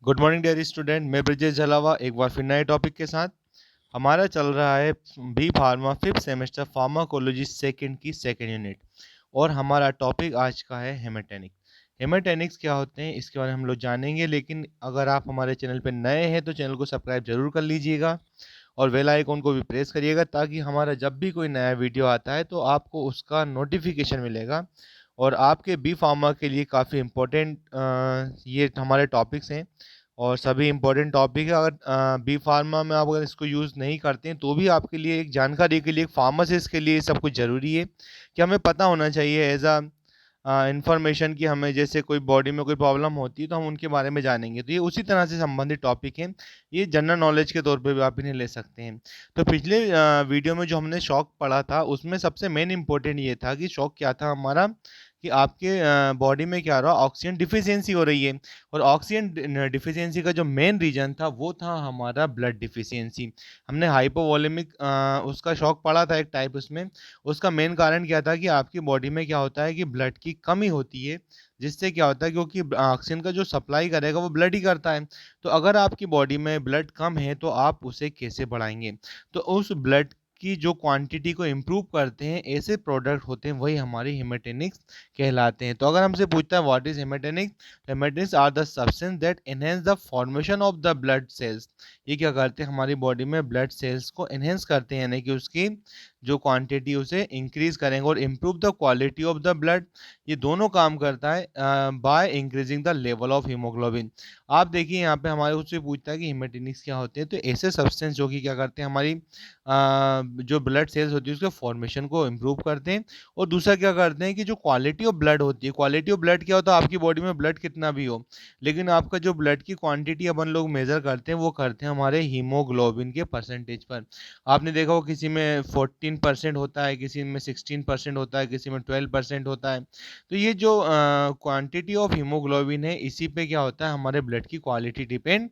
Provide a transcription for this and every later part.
Good morning dear student, मैं ब्रजेश झलावा एक बार फिर नए टॉपिक के साथ। हमारा चल रहा है B pharma fifth semester pharmacology second की सेकंड यूनिट। और हमारा टॉपिक आज का है हेमेटेनिक। हेमेटेनिक्स क्या होते हैं इसके बारे में हम लोग जानेंगे, लेकिन अगर आप हमारे चैनल पर नए हैं तो चैनल को सब्सक्राइब जरूर कर लीजिएगा और बेल आइकन को भी प्रेस करिएगा, ताकि हमारा जब भी कोई नया वीडियो आता है तो आपको उसका नोटिफिकेशन मिलेगा। और आपके बी फार्मा के लिए काफ़ी इम्पोर्टेंट ये हमारे टॉपिक्स हैं और सभी इम्पोर्टेंट टॉपिक है। अगर बी फार्मा में आप अगर इसको यूज़ नहीं करते हैं तो भी आपके लिए एक जानकारी के लिए, एक फार्मासिस्ट के लिए सब कुछ ज़रूरी है कि हमें पता होना चाहिए एज अ इंफॉर्मेशन कि हमें जैसे कोई बॉडी में कोई प्रॉब्लम होती है तो हम उनके बारे में जानेंगे। तो ये उसी तरह से संबंधित टॉपिक है, ये जनरल नॉलेज के तौर पे भी आप इन्हें ले सकते हैं। तो पिछले वीडियो में जो हमने शॉक पढ़ा था उसमें सबसे मेन इंपॉर्टेंट ये था कि शॉक क्या था हमारा, कि आपके बॉडी में क्या हो रहा है, ऑक्सीजन डिफिशियंसी हो रही है। और ऑक्सीजन डिफिशियंसी का जो मेन रीजन था वो था हमारा ब्लड डिफिशियंसी। हमने हाइपोवोलेमिक उसका शॉक पढ़ा था एक टाइप उसमें। उसका मेन कारण क्या था कि आपकी बॉडी में क्या होता है कि ब्लड की कमी होती है, जिससे क्या होता है, क्योंकि ऑक्सीजन का जो सप्लाई करेगा वो ब्लड ही करता है। तो अगर आपकी बॉडी में ब्लड कम है तो आप उसे कैसे बढ़ाएंगे? तो उस ब्लड की जो क्वांटिटी को इम्प्रूव करते हैं ऐसे प्रोडक्ट होते हैं, वही हमारी हेमेटेनिक्स कहलाते हैं। तो अगर हमसे पूछता है what is haematinics, haematinics are the substance that enhance the formation of the blood cells. ये क्या करते हैं, हमारी बॉडी में ब्लड सेल्स को एनहेंस करते हैं, यानी कि उसकी जो क्वांटिटी उसे इंक्रीज करेंगे और improve the quality of the blood. ये दोनों काम करता है by increasing the level of haemoglobin. आप देखिए यहाँ पे हमारे उससे पूछता है कि हेमेटेनिक्स क्या होते हैं, तो ऐसे सब्सटेंस जो कि क्या करते हैं, हमारी जो ब्लड सेल्स होती है उसके फॉर्मेशन को इम्प्रूव करते हैं। और दूसरा क्या करते हैं कि जो क्वालिटी ऑफ ब्लड होती है, क्वालिटी ऑफ ब्लड क्या होता है, आपकी बॉडी में ब्लड कितना भी हो, लेकिन आपका जो ब्लड की क्वांटिटी अपन लोग मेजर करते हैं वो करते हैं हमारे हीमोग्लोबिन के परसेंटेज पर। आपने देखा हो किसी में 14% होता है, किसी में 16% होता है, किसी में 12% होता है। तो ये जो क्वांटिटी ऑफ हीमोग्लोबिन है इसी पे क्या होता है, हमारे ब्लड की क्वालिटी डिपेंड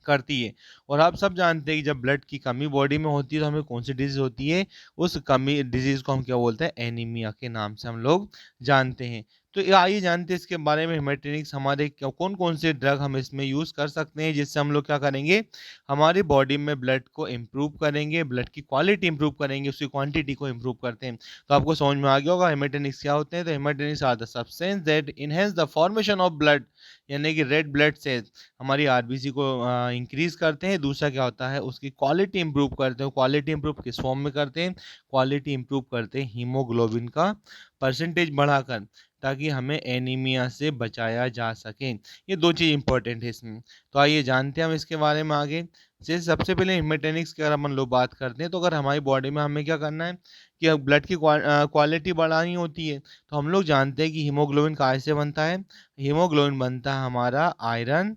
करती है। और आप सब जानते हैं कि जब ब्लड की कमी बॉडी में होती है तो हमें कौन सी डिजीज होती है, उस कमी डिजीज को हम क्या बोलते हैं, एनीमिया के नाम से हम लोग जानते हैं। तो आइए जानते हैं इसके बारे में, हेमेटेनिक्स हमारे कौन कौन से ड्रग हम इसमें यूज कर सकते हैं जिससे हम लोग क्या करेंगे, हमारी बॉडी में ब्लड को इम्प्रूव करेंगे, ब्लड की क्वालिटी इंप्रूव करेंगे, उसकी क्वांटिटी को इम्प्रूव करते हैं। तो आपको समझ में आ गया होगा हेमेटेनिक्स क्या होते हैं। तो haematinics are the substance that enhance the formation of blood, यानी कि रेड ब्लड सेल्स हमारी आरबीसी को इंक्रीज करते हैं। दूसरा क्या होता है, उसकी क्वालिटी इंप्रूव करते हैं। क्वालिटी इंप्रूव किस फॉर्म में करते हैं, क्वालिटी इंप्रूव करते हैं हीमोग्लोबिन का परसेंटेज बढ़ाकर, ताकि हमें एनीमिया से बचाया जा सके। ये दो चीज इंपॉर्टेंट है इसमें। तो आइए जानते हैं हम इसके बारे में आगे। जैसे सबसे पहले हेमेटेनिक्स की अगर हम लोग बात करते हैं, तो अगर हमारी बॉडी में हमें क्या करना है कि ब्लड की क्वालिटी बढ़ानी होती है, तो हम लोग जानते हैं कि हीमोग्लोबिन कहाँ से बनता है। हीमोग्लोबिन बनता है हमारा आयरन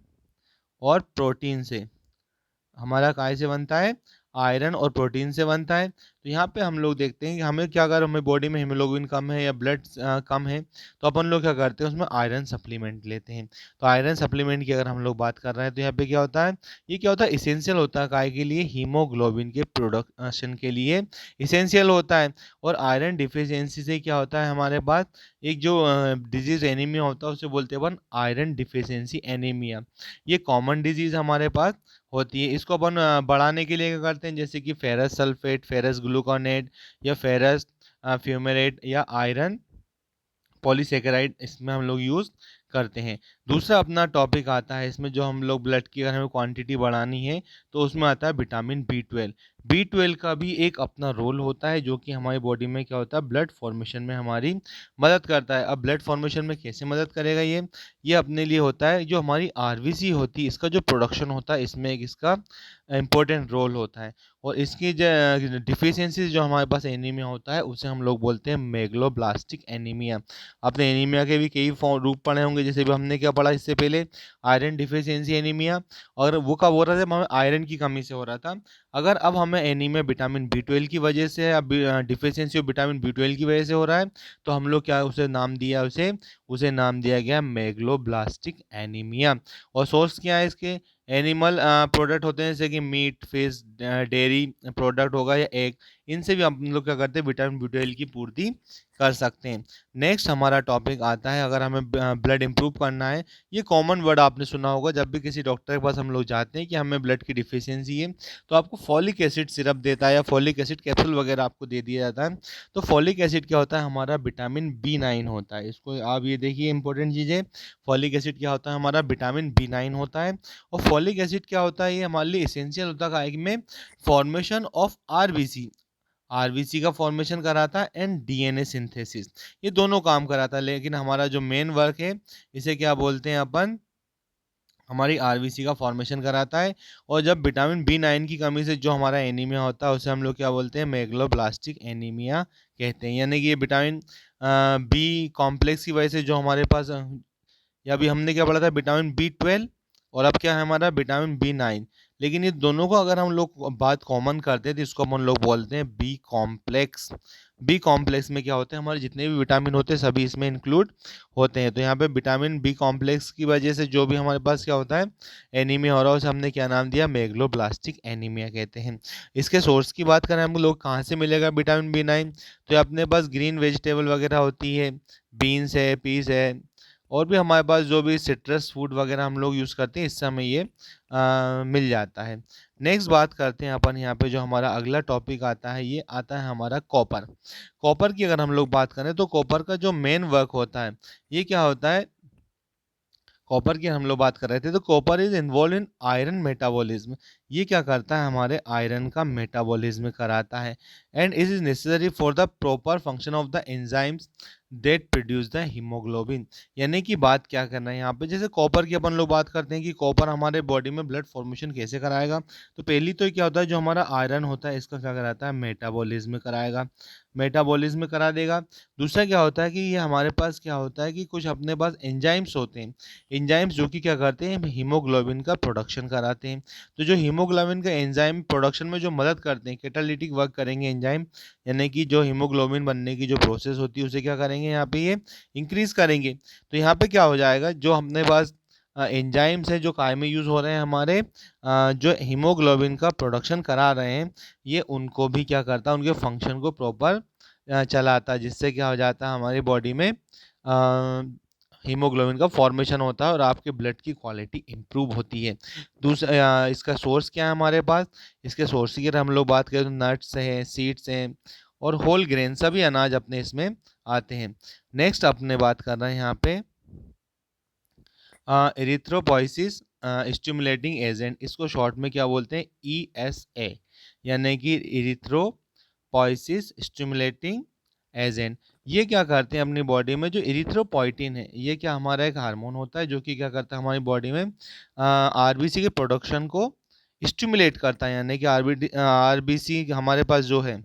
और प्रोटीन से। हमारा काय से बनता है, आयरन और प्रोटीन से बनता है। तो यहाँ पे हम लोग देखते हैं कि हमें क्या, अगर हमें बॉडी में हीमोग्लोबिन कम है या ब्लड कम है तो अपन लोग क्या करते हैं, उसमें आयरन सप्लीमेंट लेते हैं। तो आयरन सप्लीमेंट की अगर हम लोग बात कर रहे हैं तो यहाँ पे क्या होता है, ये क्या होता है, इसेंशियल होता है काय के लिए, हीमोग्लोबिन के प्रोडक्शन के लिए इसेंशियल होता है। और आयरन डिफिशियंसी से क्या होता है, हमारे पास एक जो डिजीज एनीमिया होता है उसे बोलते हैं अपन आयरन डिफिशियंसी एनीमिया। ये कॉमन डिजीज हमारे पास होती है। इसको अपन बढ़ाने के लिए क्या करते हैं, जैसे कि फेरस सल्फेट, फेरस ग्लूकोनेट या फेरस फ्यूमेरेट या आयरन पॉलीसेकेराइड इसमें हम लोग यूज़ करते हैं। दूसरा अपना टॉपिक आता है इसमें, जो हम लोग ब्लड की अगर हमें क्वांटिटी बढ़ानी है तो उसमें आता है विटामिन बी 12। बी 12 का भी एक अपना रोल होता है, जो कि हमारी बॉडी में क्या होता है, ब्लड फॉर्मेशन में हमारी मदद करता है। अब ब्लड फॉर्मेशन में कैसे मदद करेगा ये अपने लिए होता है, जो हमारी आरबीसी होती है इसका जो प्रोडक्शन होता है इसमें एक इसका इम्पोर्टेंट रोल होता है। और इसकी जो डिफिशियंसी जो हमारे पास एनीमिया होता है उसे हम लोग बोलते हैं मेगलोब्लास्टिक एनीमिया। आपने एनीमिया के भी कई रूप पढ़े होंगे, जैसे भी हमने क्या पढ़ा इससे पहले, आयरन डिफिशियंसी एनीमिया। और वो कब हो रहा था, जब हमें आयरन की कमी से हो रहा था। अगर अब हमें एनीमिया विटामिन बी 12 की वजह से, अब डिफिशियंसी ऑफ विटामिन बी 12 की वजह से हो रहा है, तो हम लोग क्या उसे नाम दिया, उसे उसे नाम दिया गया मेगलोब्लास्टिक एनीमिया। और सोर्स क्या है इसके, एनिमल प्रोडक्ट होते हैं जैसे कि मीट, फिश, डेयरी प्रोडक्ट होगा या एग, इनसे भी हम लोग क्या करते हैं विटामिन बी12 की पूर्ति कर सकते हैं। नेक्स्ट हमारा टॉपिक आता है, अगर हमें ब्लड इंप्रूव करना है, ये कॉमन वर्ड आपने सुना होगा जब भी किसी डॉक्टर के पास हम लोग जाते हैं कि हमें ब्लड की डिफिशियंसी है, तो आपको फॉलिक एसिड सिरप देता है या फॉलिक एसिड कैप्सूल वगैरह आपको दे दिया जाता है। तो फॉलिक एसिड क्या होता है, हमारा विटामिन B9 होता है। इसको आप ये देखिए, इंपॉर्टेंट चीज़ है। फॉलिक एसिड क्या होता है, हमारा विटामिन B9 होता है। और फॉलिक एसिड क्या होता है, ये हमारे लिए इसेंशियल होता है में फॉर्मेशन ऑफ आरबीसी का फॉर्मेशन कराता है एंड डीएनए सिंथेसिस, ये दोनों काम कराता है। लेकिन हमारा जो मेन वर्क है, इसे क्या बोलते हैं अपन, हमारी आरबीसी का फॉर्मेशन कराता है। और जब विटामिन B9 की कमी से जो हमारा एनीमिया होता है, उसे हम लोग क्या बोलते हैं, मेगलोब्लास्टिक एनीमिया कहते हैं। यानी कि ये विटामिन बी कॉम्प्लेक्स की वजह से जो हमारे पास या अभी हमने क्या पढ़ा था, विटामिन B12, और अब क्या है हमारा विटामिन B9। लेकिन ये दोनों को अगर हम लोग बात कॉमन करते हैं तो इसको हम लोग बोलते हैं बी कॉम्प्लेक्स। बी कॉम्प्लेक्स में क्या होते हैं, हमारे जितने भी विटामिन होते हैं सभी इसमें इंक्लूड होते हैं। तो यहाँ पे विटामिन बी कॉम्प्लेक्स की वजह से जो भी हमारे पास क्या होता है, एनीमिया हो रहा है, उसे हमने क्या नाम दिया, मेगलोब्लास्टिक एनीमिया कहते हैं। इसके सोर्स की बात करें हम लोग, कहाँ से मिलेगा विटामिन B9, तो ये अपने पास ग्रीन वेजिटेबल वगैरह होती है, बीन्स है, पीस है, और भी हमारे पास जो भी सिट्रस फूड वगैरह हम लोग यूज़ करते हैं, इससे हमें ये मिल जाता है। नेक्स्ट बात करते हैं अपन, यहाँ पे जो हमारा अगला टॉपिक आता है, ये आता है हमारा कॉपर। कॉपर की अगर हम लोग बात करें तो कॉपर का जो मेन वर्क होता है, ये क्या होता है, कॉपर की हम लोग बात कर रहे थे, तो copper is involve in iron metabolism. ये क्या करता है, हमारे आयरन का मेटाबॉलिज्म कराता है। And it is necessary for the proper function of the enzymes that produce the haemoglobin. यानी कि बात क्या करना है यहाँ पे, जैसे कॉपर की अपन लोग बात करते हैं कि कॉपर हमारे बॉडी में ब्लड फॉर्मेशन कैसे कराएगा, तो पहली तो क्या होता है, जो हमारा आयरन होता है इसका क्या कराता है, मेटाबॉलिज्म कराएगा, मेटाबॉलिज्म करा देगा। दूसरा क्या होता है कि ये हमारे पास क्या होता है कि कुछ अपने पास एंजाइम्स होते हैं, एंजाइम्स जो कि क्या करते हैं, हीमोग्लोबिन का प्रोडक्शन कराते हैं। तो जो हीमोग्लोबिन का एंजाइम प्रोडक्शन में जो मदद करते हैं, कैटालिटिक वर्क करेंगे एंजाइम, यानी कि जो हीमोग्लोबिन बनने की जो प्रोसेस होती है उसे क्या करेंगे, यहाँ पे ये इंक्रीज करेंगे। तो यहाँ पे क्या हो जाएगा, जो अपने पास एंजाइम्स है जो काय में यूज़ हो रहे हैं हमारे, जो हीमोग्लोबिन का प्रोडक्शन करा रहे हैं, ये उनको भी क्या करता है, उनके फंक्शन को प्रॉपर चलाता है, जिससे क्या हो जाता है, हमारी बॉडी में हीमोग्लोबिन का फॉर्मेशन होता है और आपके ब्लड की क्वालिटी इंप्रूव होती है। दूसरा इसका सोर्स क्या है हमारे पास, इसके सोर्स की अगर हम लोग बात करें तो नट्स हैं, सीड्स हैं, और होल ग्रेन सभी अनाज अपने इसमें आते हैं। नेक्स्ट अपने बात कर रहे हैं यहाँ पे इरिथ्रोपोइसिस स्टिमुलेटिंग एजेंट, इसको शॉर्ट में क्या बोलते हैं, ESA, यानी कि इरिथ्रोपोइसिस स्टिमुलेटिंग एजेंट। ये क्या करते हैं अपनी बॉडी में, जो इरिथ्रोपोइटिन है, ये क्या हमारा एक हार्मोन होता है जो कि क्या करता है हमारी बॉडी में आरबीसी के प्रोडक्शन को स्टिमुलेट करता है। यानी कि आरबीसी हमारे पास जो है,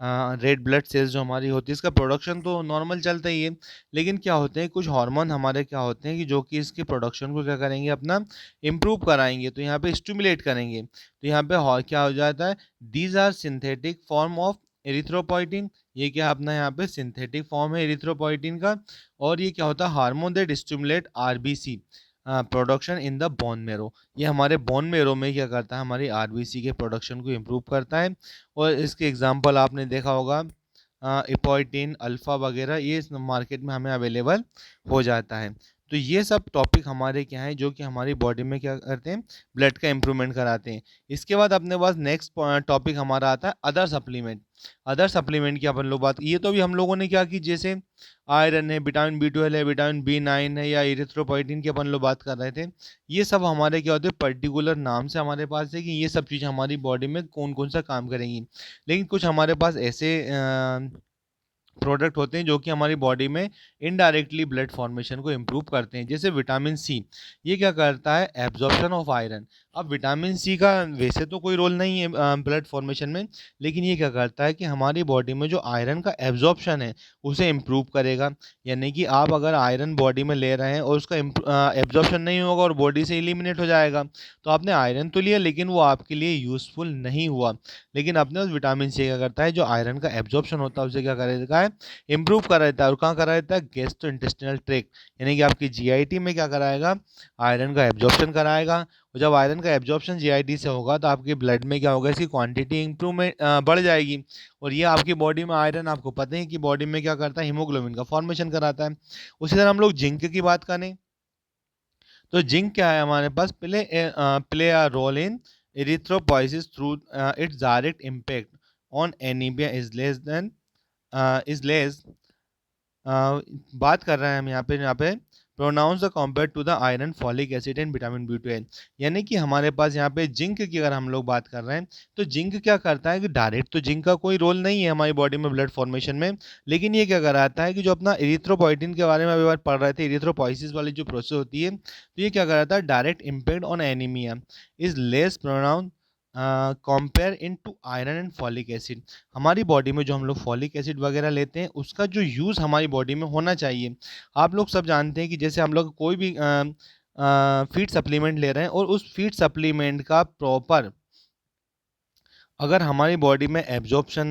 रेड ब्लड सेल्स जो हमारी होती है, इसका प्रोडक्शन तो नॉर्मल चलता ही है, लेकिन क्या होते हैं कुछ हार्मोन हमारे क्या होते हैं कि जो कि इसके प्रोडक्शन को क्या करेंगे, अपना इम्प्रूव कराएंगे, तो यहाँ पे स्टिमुलेट करेंगे। तो यहाँ पे क्या हो जाता है, these are synthetic form of erythropoietin, ये क्या अपना यहाँ पे सिंथेटिक फॉर्म है एरिथ्रोपोइटिन का। और ये क्या होता है, hormone that stimulate RBC production in the bone marrow, ये हमारे बोन मेरो में क्या करता है, हमारी आरबीसी के प्रोडक्शन को इम्प्रूव करता है। और इसके एग्जांपल आपने देखा होगा, इपोइटिन, अल्फ़ा वगैरह, ये इस मार्केट में हमें अवेलेबल हो जाता है। तो ये सब टॉपिक हमारे क्या हैं, जो कि हमारी बॉडी में क्या करते हैं, ब्लड का इम्प्रूवमेंट कराते हैं। इसके बाद अपने पास नेक्स्ट टॉपिक हमारा आता है अदर सप्लीमेंट। अदर सप्लीमेंट की अपन लोग बात, ये तो भी हम लोगों ने क्या की, जैसे आयरन है, विटामिन B12 है, विटामिन B9 है, या इरिथ्रोपोइटिन की अपन लोग बात कर रहे थे, ये सब हमारे क्या होते हैं, पर्टिकुलर नाम से हमारे पास है कि ये सब चीज़ हमारी बॉडी में कौन कौन सा काम करेंगी। लेकिन कुछ हमारे पास ऐसे प्रोडक्ट होते हैं जो कि हमारी बॉडी में इनडायरेक्टली ब्लड फॉर्मेशन को इम्प्रूव करते हैं, जैसे विटामिन C, ये क्या करता है, एब्जॉर्प्शन ऑफ आयरन। अब विटामिन C का वैसे तो कोई रोल नहीं है ब्लड फॉर्मेशन में, लेकिन ये क्या करता है कि हमारी बॉडी में जो आयरन का एब्जॉर्प्शन है उसे इम्प्रूव करेगा। यानी कि आप अगर आयरन बॉडी में ले रहे हैं और उसका एब्जॉर्प्शन नहीं होगा और बॉडी से एलिमिनेट हो जाएगा, तो आपने आयरन तो लिया लेकिन वो आपके लिए यूज़फुल नहीं हुआ। लेकिन अपने उस विटामिन C क्या करता है, जो आयरन का एब्जॉर्प्शन होता है उसे क्या करेगा, है, इम्प्रूव करा देता है। और कहाँ करा देता है? गैस्ट्रो इंटेस्टिनल ट्रैक्ट, यानी कि आपकी जीआईटी में क्या कराएगा? आयरन का एब्जॉर्प्शन कराएगा। और जब आयरन का एब्जॉर्प्शन जीआईटी से होगा तो आपके ब्लड में क्या होगा? इसकी क्वांटिटी इंप्रूवमेंट बढ़ जाएगी। और ये आपकी बॉडी में आयरन, आपको पता है कि बॉडी में क्या करता है? हीमोग्लोबिन का फॉर्मेशन कराता है। उसी तरह हम लोग जिंक की बात करें तो जिंक क्या है हमारे पास? Play a role in erythropoiesis through its direct impact on anemia is less बात कर रहे हैं हम यहाँ पे pronounce the compare to the iron, folic acid and vitamin B 12, यानी कि हमारे पास यहाँ पे जिंक की अगर हम लोग बात कर रहे हैं तो जिंक क्या करता है कि डायरेक्ट तो जिंक का कोई रोल नहीं है हमारी बॉडी में ब्लड फॉर्मेशन में, लेकिन ये क्या कराता है कि जो अपना इरिथ्रोपोइटिन के बारे में अभी बार पढ़ रहे थे, इरिथ्रोपोइसिस वाली जो प्रोसेस होती है, तो ये क्या कराता है? Direct impact on anaemia is less pronounce compare in to iron and folic acid. हमारी बॉडी में जो हम लोग फॉलिक एसिड वगैरह लेते हैं उसका जो यूज़ हमारी बॉडी में होना चाहिए। आप लोग सब जानते हैं कि जैसे हम लोग कोई भी फीड सप्लीमेंट ले रहे हैं और उस फीड सप्लीमेंट का प्रॉपर अगर हमारी बॉडी में एब्जॉर्प्शन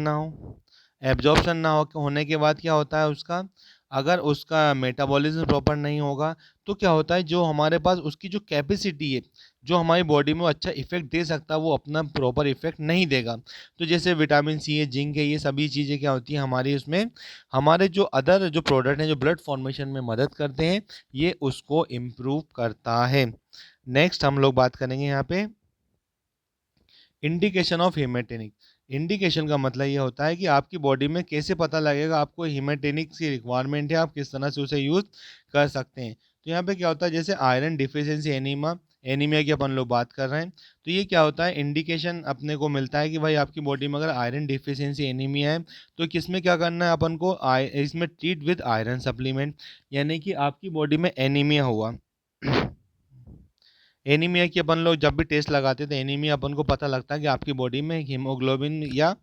ना होने के बाद क्या होता है उसका, अगर उसका मेटाबॉलिज्म प्रॉपर नहीं होगा तो क्या होता है? जो हमारे पास उसकी जो कैपेसिटी है, जो हमारी बॉडी में अच्छा इफेक्ट दे सकता है, वो अपना प्रॉपर इफेक्ट नहीं देगा। तो जैसे विटामिन सी है, जिंक है, ये सभी चीज़ें क्या होती हैं हमारी उसमें, हमारे जो अदर जो प्रोडक्ट हैं जो ब्लड फॉर्मेशन में मदद करते हैं, ये उसको इम्प्रूव करता है। नेक्स्ट हम लोग बात करेंगे यहाँ पे इंडिकेशन ऑफ हीमेटेनिक। इंडिकेशन का मतलब ये होता है कि आपकी बॉडी में कैसे पता लगेगा आपको हीमेटेनिक की रिक्वायरमेंट है, आप किस तरह से उसे यूज़ कर सकते हैं। तो यहाँ पे क्या होता है? जैसे आयरन डिफिशियंसी एनीमिया की अपन लोग बात कर रहे हैं, तो ये क्या होता है? इंडिकेशन अपने को मिलता है कि भाई आपकी बॉडी में अगर आयरन डिफिशियंसी एनीमिया है तो किस में क्या करना है अपन को? इसमें ट्रीट विद आयरन सप्लीमेंट, यानी कि आपकी बॉडी में एनीमिया हुआ एनीमिया की अपन लोग जब भी टेस्ट लगाते हैं तो एनीमिया अपन को पता लगता है कि आपकी बॉडी में हीमोग्लोबिन या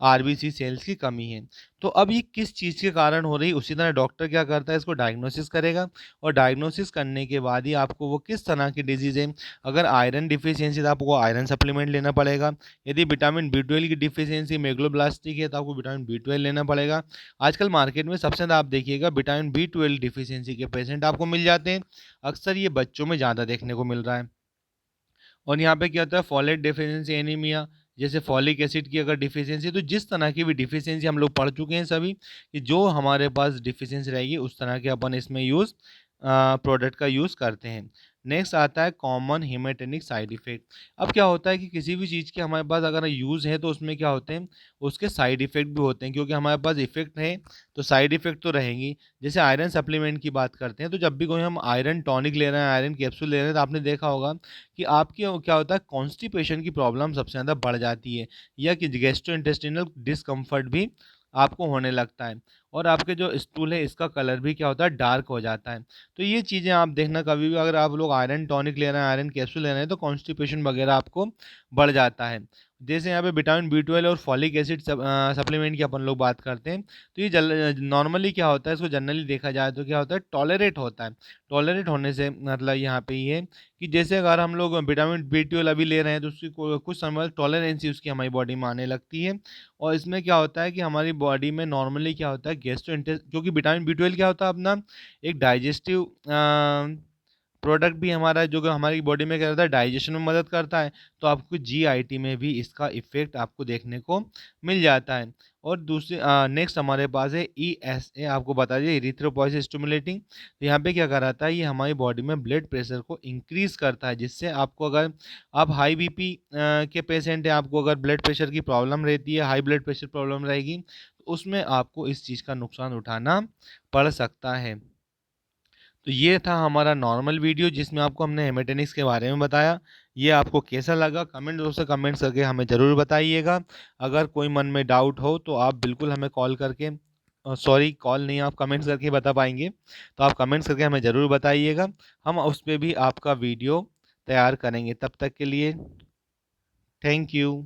आरबीसी सेल्स की कमी है। तो अब ये किस चीज़ के कारण हो रही है, उसी तरह डॉक्टर क्या करता है? इसको डायग्नोसिस करेगा और डायग्नोसिस करने के बाद ही आपको वो किस तरह की डिजीज़ है, अगर आयरन डिफिशियंसी तो आपको आयरन सप्लीमेंट लेना पड़ेगा, यदि विटामिन बी 12 की डिफिशियंसी मेगलोब्लास्टिक है तो आपको विटामिन बी 12 लेना पड़ेगा। आजकल मार्केट में सबसे ज़्यादा आप देखिएगा विटामिन बी 12 डिफिशियंसी के पेशेंट आपको मिल जाते हैं, अक्सर ये बच्चों में ज़्यादा देखने को मिल रहा है। और यहाँ पे क्या होता है? फॉलेट डिफिशियंसी एनीमिया, जैसे फॉलिक एसिड की अगर डिफिशियंसी, तो जिस तरह की भी डिफिशियंसी हम लोग पढ़ चुके हैं सभी, कि जो हमारे पास डिफिशियंसी रहेगी उस तरह के अपन इसमें यूज़ प्रोडक्ट का यूज़ करते हैं। नेक्स्ट आता है कॉमन हीमेटेनिक साइड इफ़ेक्ट। अब क्या होता है कि किसी भी चीज़ के हमारे पास अगर यूज़ है तो उसमें क्या होते हैं? उसके साइड इफ़ेक्ट भी होते हैं, क्योंकि हमारे पास इफ़ेक्ट है तो साइड इफ़ेक्ट तो रहेंगी। जैसे आयरन सप्लीमेंट की बात करते हैं तो जब भी कोई हम आयरन टॉनिक ले रहे हैं, आयरन कैप्सूल ले रहे हैं, तो आपने देखा होगा कि आपके वो क्या होता है? कॉन्स्टिपेशन की प्रॉब्लम सबसे ज़्यादा बढ़ जाती है, या कि गैस्ट्रोइंटेस्टिनल डिस्कम्फर्ट भी आपको होने लगता है, और आपके जो स्टूल है इसका कलर भी क्या होता है? डार्क हो जाता है। तो ये चीज़ें आप देखना, कभी भी अगर आप लोग आयरन टॉनिक ले रहे हैं, आयरन कैप्सूल ले रहे हैं, तो कॉन्स्टिपेशन वगैरह आपको बढ़ जाता है। जैसे यहाँ पे विटामिन बी 12 और फॉलिक एसिड सप्लीमेंट की अपन लोग बात करते हैं, तो ये नॉर्मली क्या होता है? इसको जनरली देखा जाए तो क्या होता है? टॉलरेट होता है। टॉलरेट होने से मतलब यहाँ पे ये कि जैसे अगर हम लोग विटामिन बी 12 अभी ले रहे हैं तो उसकी कुछ समय टॉलरेंसी उसकी हमारी बॉडी में आने लगती है। और इसमें क्या होता है कि हमारी बॉडी में नॉर्मली क्या होता है? क्योंकि विटामिन बी 12 क्या होता है? अपना एक डाइजेस्टिव प्रोडक्ट भी हमारा, जो कि हमारी बॉडी में क्या करता है? डाइजेशन में मदद करता है। तो आपको जीआईटी में भी इसका इफ़ेक्ट आपको देखने को मिल जाता है। और दूसरी नेक्स्ट हमारे पास है ईएसए, आपको बता दीजिए इरिथ्रोपॉइसिस स्टिमुलेटिंग। तो यहाँ पे क्या कराता है? ये हमारी बॉडी में ब्लड प्रेशर को इंक्रीज़ करता है, जिससे आपको, अगर आप हाई बीपी के पेशेंट हैं, आपको अगर ब्लड प्रेशर की प्रॉब्लम रहती है, हाई ब्लड प्रेशर प्रॉब्लम रहेगी, तो उसमें आपको इस चीज़ का नुकसान उठाना पड़ सकता है। तो ये था हमारा नॉर्मल वीडियो जिसमें आपको हमने हेमेटेनिक्स के बारे में बताया। ये आपको कैसा लगा? कमेंट बॉक्स में कमेंट्स करके हमें ज़रूर बताइएगा। अगर कोई मन में डाउट हो तो आप बिल्कुल हमें कॉल करके, सॉरी कॉल नहीं, आप कमेंट्स करके बता पाएंगे, तो आप कमेंट्स करके हमें ज़रूर बताइएगा। हम उस पर भी आपका वीडियो तैयार करेंगे। तब तक के लिए थैंक यू।